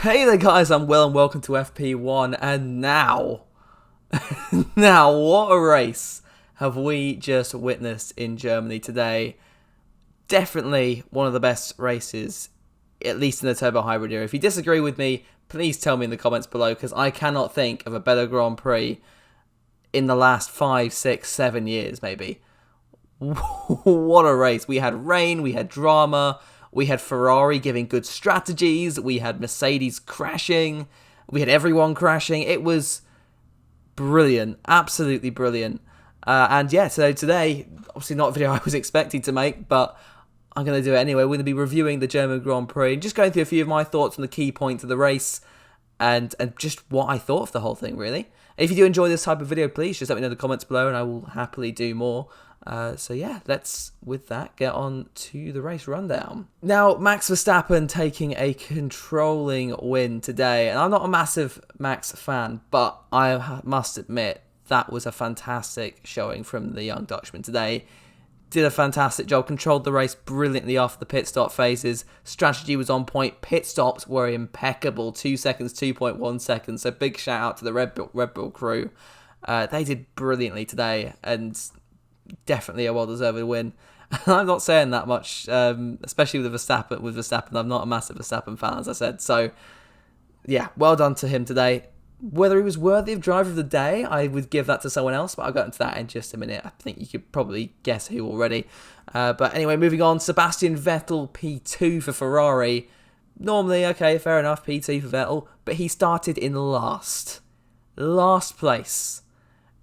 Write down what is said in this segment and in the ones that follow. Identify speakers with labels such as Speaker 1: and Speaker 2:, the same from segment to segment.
Speaker 1: Hey there guys, I'm Will and welcome to FP1 and now, what a race have we just witnessed in Germany today. Definitely one of the best races, at least in the Turbo Hybrid era. If you disagree with me, please tell me in the comments below because I cannot think of a better Grand Prix in the last 5, 6, 7 years maybe. What a race. We had rain, we had drama, we had Ferrari giving good strategies, we had Mercedes crashing, we had everyone crashing. It was brilliant, absolutely brilliant. And yeah, so today, obviously not a video I was expecting to make, but I'm going to do it anyway. We're going to be reviewing the German Grand Prix and just going through a few of my thoughts on the key points of the race and just what I thought of the whole thing, really. If you do enjoy this type of video, please just let me know in the comments below and I will happily do more. So yeah, let's, with that, get on to the race rundown. Now, Max Verstappen taking a controlling win today. And I'm not a massive Max fan, but I must admit, that was a fantastic showing from the young Dutchman today. Did a fantastic job, controlled the race brilliantly after the pit stop phases. Strategy was on point. Pit stops were impeccable. 2 seconds, 2.1 seconds. So big shout out to the Red Bull crew. They did brilliantly today and definitely a well-deserved win. I'm not saying that much, especially with Verstappen. I'm not a massive Verstappen fan, as I said. So yeah, well done to him today. Whether he was worthy of driver of the day, I would give that to someone else, but I'll get into that in just a minute. I think you could probably guess who already. But anyway, moving on. Sebastian Vettel, P2 for Ferrari. Normally, okay, fair enough, P2 for Vettel, but he started in last place.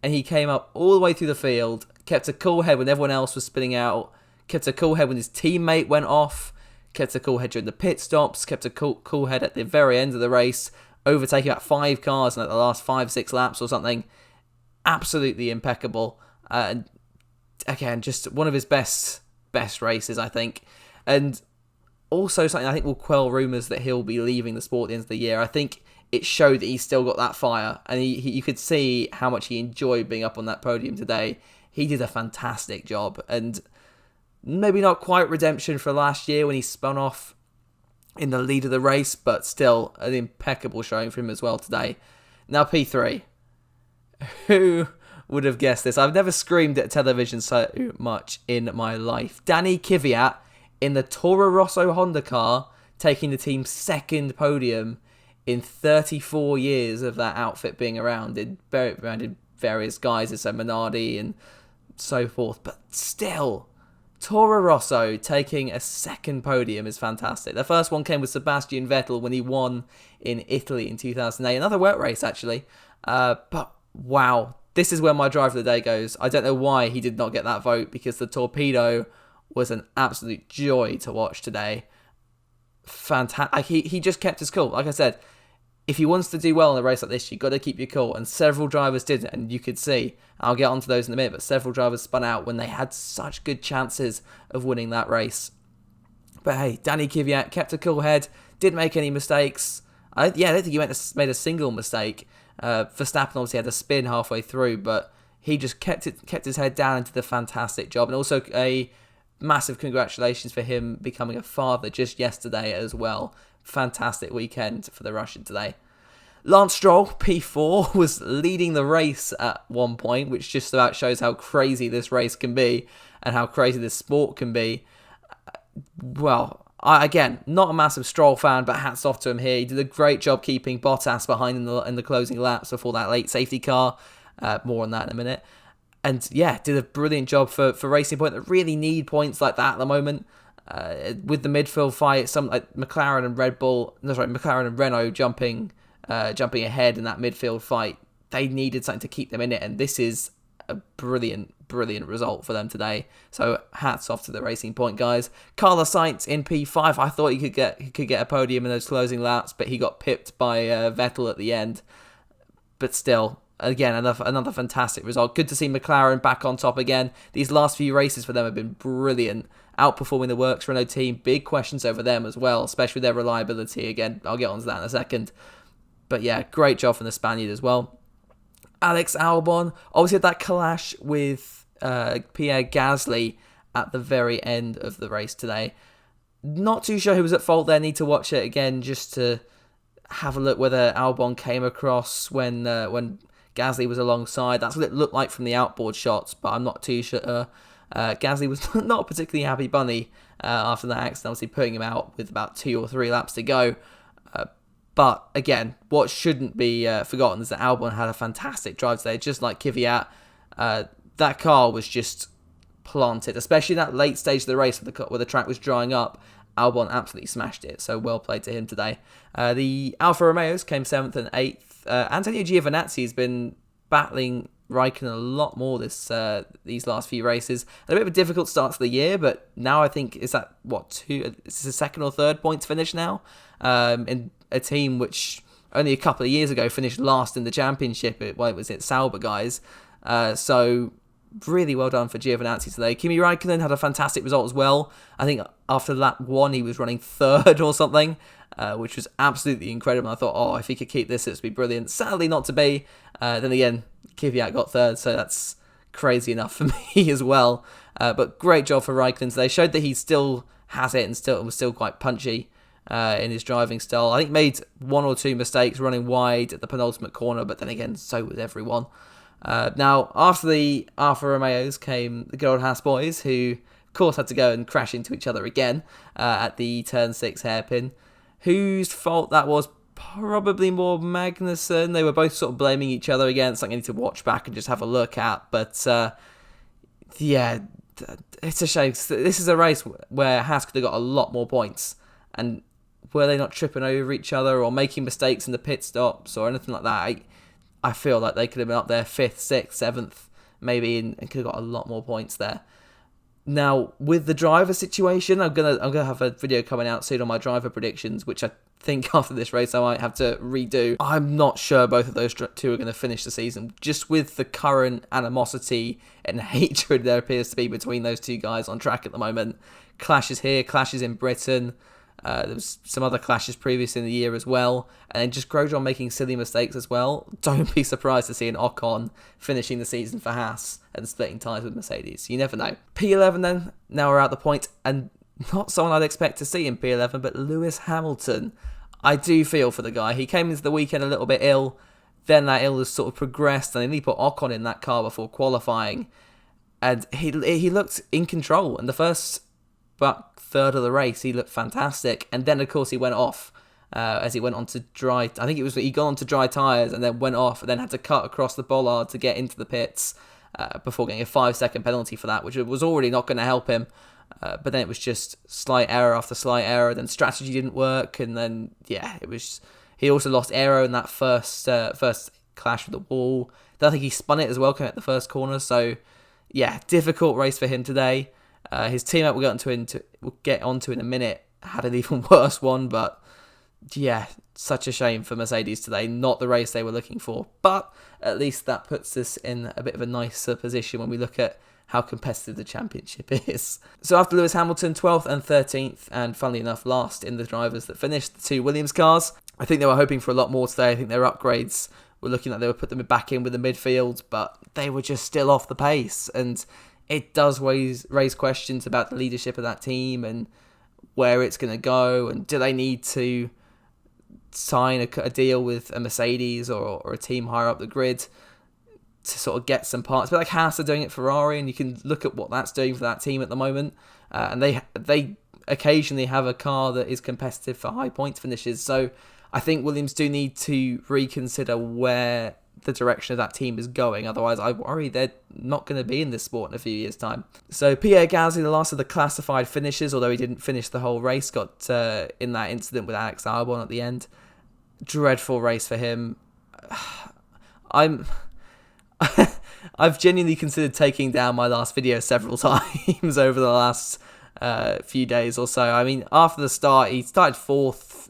Speaker 1: And he came up all the way through the field, kept a cool head when everyone else was spinning out, kept a cool head when his teammate went off, kept a cool head during the pit stops, kept a cool head at the very end of the race, overtaking about 5 cars in like the last 5-6 laps or something. Absolutely impeccable. And again, just one of his best races, I think. And also something I think will quell rumours that he'll be leaving the sport at the end of the year. I think it showed that he's still got that fire. And you could see how much he enjoyed being up on that podium today. He did a fantastic job. And maybe not quite redemption for last year when he spun off in the lead of the race, but still an impeccable showing for him as well today. Now P3. Who would have guessed this? I've never screamed at television so much in my life. Danny Kvyat in the Toro Rosso Honda car, taking the team's second podium in 34 years of that outfit being around in various guises, so Minardi and so forth. But still, Toro Rosso taking a second podium is fantastic. The first one came with Sebastian Vettel when he won in Italy in 2008. Another wet race, actually. But wow, this is where my drive of the day goes. I don't know why he did not get that vote because the Torpedo was an absolute joy to watch today. Fantastic. He just kept his cool. Like I said, if he wants to do well in a race like this, you've got to keep your cool. And several drivers did, and you could see, I'll get onto those in a minute, but several drivers spun out when they had such good chances of winning that race. But hey, Danny Kvyat kept a cool head, didn't make any mistakes. I don't think he made a single mistake. Verstappen obviously had a spin halfway through, but he just kept his head down and did a fantastic job. And also a massive congratulations for him becoming a father just yesterday as well. Fantastic weekend for the Russian today. Lance Stroll, P4, was leading the race at one point, which just about shows how crazy this race can be and how crazy this sport can be. Well, again, not a massive Stroll fan, but hats off to him here. He did a great job keeping Bottas behind in the closing laps before that late safety car. More on that in a minute. And yeah, did a brilliant job for Racing Point that really need points like that at the moment. With the midfield fight, some like McLaren and Renault jumping ahead in that midfield fight, they needed something to keep them in it, and this is a brilliant result for them today. So hats off to the Racing Point guys. Carlos Sainz in P5. I thought he could get a podium in those closing laps, but he got pipped by Vettel at the end. But still, again, another fantastic result. Good to see McLaren back on top again. These last few races for them have been brilliant. Outperforming the Works Renault team. Big questions over them as well, especially their reliability. Again, I'll get onto that in a second. But yeah, great job from the Spaniard as well. Alex Albon obviously had that clash with Pierre Gasly at the very end of the race today. Not too sure who was at fault there. Need to watch it again just to have a look whether Albon came across when Gasly was alongside. That's what it looked like from the outboard shots, but I'm not too sure. Gasly was not a particularly happy bunny after that accident, obviously putting him out with about 2 or 3 laps to go. But again, what shouldn't be forgotten is that Albon had a fantastic drive today, just like Kvyat. That car was just planted, especially that late stage of the race where the track was drying up. Albon absolutely smashed it, so well played to him today. The Alfa Romeos came 7th and 8th. Antonio Giovinazzi has been battling Raikkonen a lot more these last few races. A bit of a difficult start to the year, but now I think, is that, it's the 2nd or 3rd points finish now? In a team which only a couple of years ago finished last in the championship. It was Sauber guys. So really well done for Giovinazzi today. Kimi Raikkonen had a fantastic result as well. I think after lap 1 he was running 3rd or something, which was absolutely incredible. I thought, if he could keep this, it would be brilliant. Sadly not to be. Then again, Kvyat got 3rd, so that's crazy enough for me as well. But great job for Raikkonen today. Showed that he still has it and was still quite punchy in his driving style. I think made 1 or 2 mistakes running wide at the penultimate corner, but then again, so was everyone. Now, after the Alfa Romeos came the good old Haas boys, who, of course, had to go and crash into each other again at the Turn 6 hairpin. Whose fault that was? Probably more Magnussen. They were both sort of blaming each other again. Something I need to watch back and just have a look at. But, yeah, it's a shame. This is a race where Haas could have got a lot more points. And were they not tripping over each other or making mistakes in the pit stops or anything like that? I feel like they could have been up there 5th, 6th, 7th, maybe, and could have got a lot more points there. Now, with the driver situation, I'm gonna have a video coming out soon on my driver predictions, which I think after this race I might have to redo. I'm not sure both of those two are going to finish the season, just with the current animosity and hatred there appears to be between those two guys on track at the moment. Clashes here, clashes in Britain. There was some other clashes previous in the year as well, and then just Grosjean making silly mistakes as well. Don't be surprised to see an Ocon finishing the season for Haas and splitting ties with Mercedes. You never know. P11 then, now we're at the point, and not someone I'd expect to see in P11, but Lewis Hamilton. I do feel for the guy. He came into the weekend a little bit ill, then that illness sort of progressed, and then he put Ocon in that car before qualifying, and he looked in control. And the first third of the race, he looked fantastic, and then of course he went off as he went on to dry. I think he got on to dry tyres and then went off, and then had to cut across the bollard to get into the pits before getting a 5-second penalty for that, which was already not going to help him. But then it was just slight error after slight error. Then strategy didn't work, and then it was. He also lost aero in that first clash with the wall. Then I think he spun it as well, coming at the first corner. So difficult race for him today. His teammate we'll get onto in a minute had an even worse one, but such a shame for Mercedes today. Not the race they were looking for, but at least that puts us in a bit of a nicer position when we look at how competitive the championship is. So after Lewis Hamilton, 12th and 13th, and funnily enough, last in the drivers that finished, the 2 Williams cars. I think they were hoping for a lot more today. I think their upgrades were looking like they would put them back in with the midfield, but they were just still off the pace, and it does raise questions about the leadership of that team and where it's going to go, and do they need to sign a deal with a Mercedes or a team higher up the grid to sort of get some parts. But like Haas are doing it for Ferrari, and you can look at what that's doing for that team at the moment. And they occasionally have a car that is competitive for high points finishes. So I think Williams do need to reconsider where the direction of that team is going. Otherwise, I worry they're not going to be in this sport in a few years' time. So Pierre Gasly, the last of the classified finishes, although he didn't finish the whole race, got in that incident with Alex Albon at the end. Dreadful race for him. I've genuinely considered taking down my last video several times over the last few days or so. I mean, after the start, he started 4th.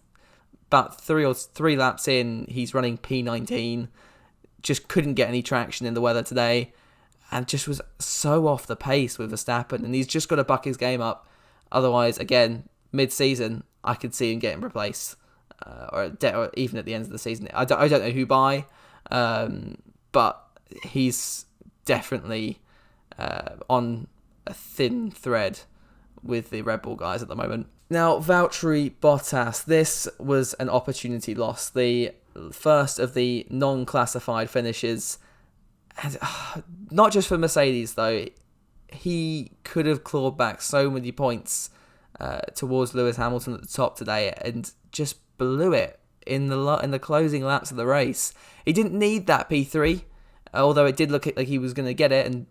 Speaker 1: About three laps in, he's running P19. Just couldn't get any traction in the weather today, and just was so off the pace with Verstappen. And he's just got to buck his game up. Otherwise, again, mid-season, I could see him getting replaced, or even at the end of the season. I don't know who by, but he's definitely on a thin thread with the Red Bull guys at the moment. Now, Valtteri Bottas, this was an opportunity lost. The first of the non-classified finishes. And, not just for Mercedes, though. He could have clawed back so many points towards Lewis Hamilton at the top today and just blew it in the closing laps of the race. He didn't need that P3, although it did look like he was going to get it and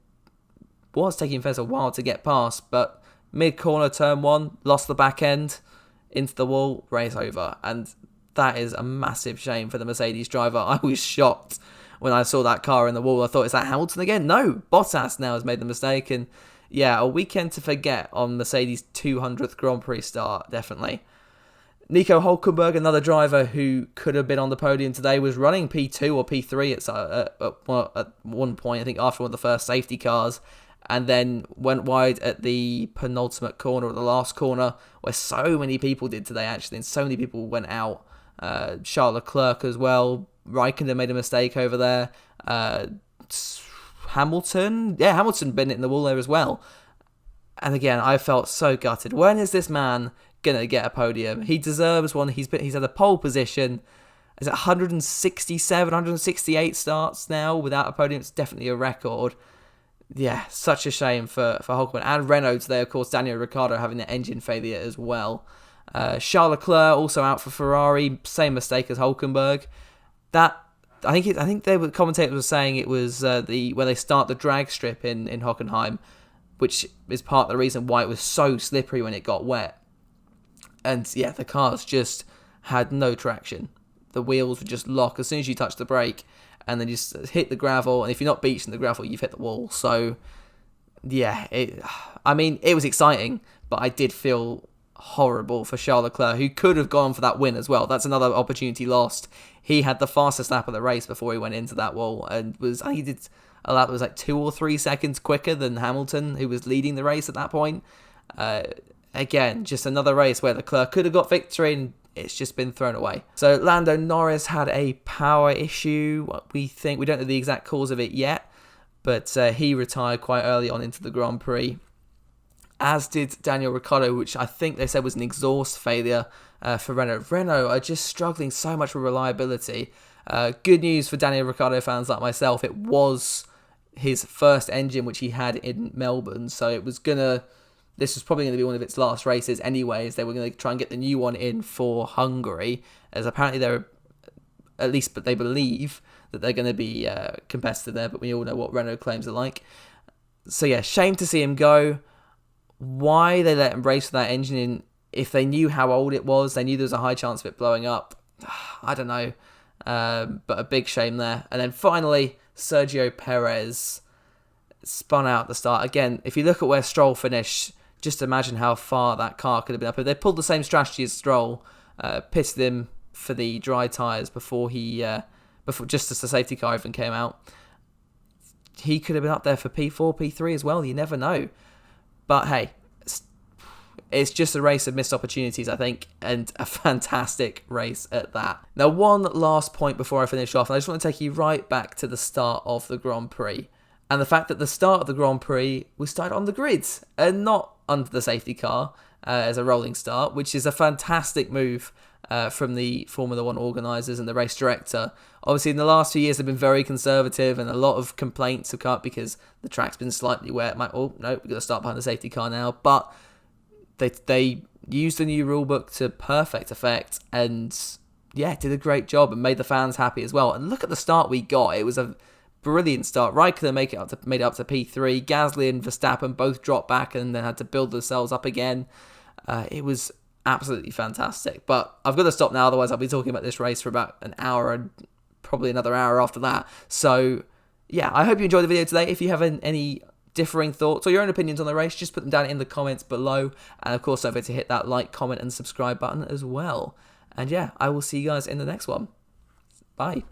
Speaker 1: was taking Perez a while to get past, but mid-corner, turn 1, lost the back end, into the wall, race over. And that is a massive shame for the Mercedes driver. I was shocked when I saw that car in the wall. I thought, is that Hamilton again? No, Bottas now has made the mistake. And yeah, a weekend to forget on Mercedes' 200th Grand Prix start, definitely. Nico Hülkenberg, another driver who could have been on the podium today, was running P2 or P3 at one point, I think after one of the first safety cars, and then went wide at the penultimate corner, or the last corner, where so many people did today, actually, and so many people went out. Charles Leclerc as well. Raikkonen made a mistake over there. Hamilton been in the wall there as well. And again, I felt so gutted. When is this man gonna get a podium? He deserves one. He's had a pole position. Is it 167, 168 starts now without a podium? It's definitely a record. Yeah, such a shame for Hülkenberg. And Renault today, of course, Daniel Ricciardo having the engine failure as well. Charles Leclerc also out for Ferrari, same mistake as Hülkenberg. That I think the commentators were saying it was when they start the drag strip in Hockenheim, which is part of the reason why it was so slippery when it got wet. And yeah, the cars just had no traction. The wheels would just lock as soon as you touch the brake, and then just hit the gravel. And if you're not beached in the gravel, you've hit the wall. So yeah, it was exciting, but I did feel horrible for Charles Leclerc, who could have gone for that win as well. That's another opportunity lost. He had the fastest lap of the race before he went into that wall, and he did a lap that was like 2 or 3 seconds quicker than Hamilton, who was leading the race at that point. Again, just another race where Leclerc could have got victory, and it's just been thrown away. So Lando Norris had a power issue. We don't know the exact cause of it yet, but he retired quite early on into the Grand Prix, as did Daniel Ricciardo, which I think they said was an exhaust failure for Renault. Renault are just struggling so much with reliability. Good news for Daniel Ricciardo fans like myself, it was his first engine which he had in Melbourne, so this was probably going to be one of its last races anyways. They were going to try and get the new one in for Hungary, as apparently but they believe that they're going to be competitive there, but we all know what Renault claims are like. So yeah, shame to see him go. Why they let him race with that engine in, if they knew how old it was, they knew there was a high chance of it blowing up. I don't know, but a big shame there. And then finally, Sergio Perez spun out at the start. Again, if you look at where Stroll finished, just imagine how far that car could have been up. If they pulled the same strategy as Stroll, pitted him for the dry tyres before just as the safety car even came out, he could have been up there for P4, P3 as well. You never know. But hey, it's just a race of missed opportunities, I think, and a fantastic race at that. Now, one last point before I finish off, and I just want to take you right back to the start of the Grand Prix. And the fact that the start of the Grand Prix, we started on the grid and not under the safety car as a rolling start, which is a fantastic move from the Formula One organisers and the race director. Obviously, in the last few years, they've been very conservative, and a lot of complaints have come up because the track's been slightly wet. We've got to start behind the safety car now. But they used the new rulebook to perfect effect, and yeah, did a great job and made the fans happy as well. And look at the start we got. It was a brilliant start. Raikkonen made it up to P3. Gasly and Verstappen both dropped back and then had to build themselves up again. It was absolutely fantastic. But I've got to stop now, otherwise I'll be talking about this race for about an hour and probably another hour after that. So yeah, I hope you enjoyed the video today. If you have any differing thoughts or your own opinions on the race, just put them down in the comments below. And of course, don't forget to hit that like, comment and subscribe button as well. And yeah, I will see you guys in the next one. Bye.